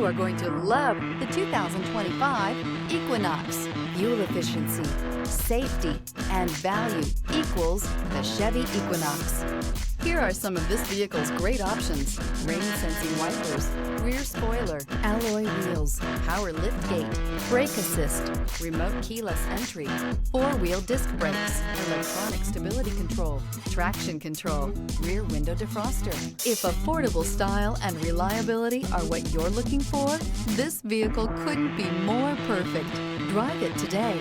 You are going to love the 2025 Equinox. Fuel efficiency, safety, and value equals the Chevy Equinox. Here are some of this vehicle's great options: rain-sensing wipers, rear spoiler, alloy wheels, power liftgate, brake assist, remote keyless entry, four-wheel disc brakes, electronic stability control, traction control, rear window defroster. If affordable style and reliability are what you're looking for, this vehicle couldn't be more perfect. Drive it today.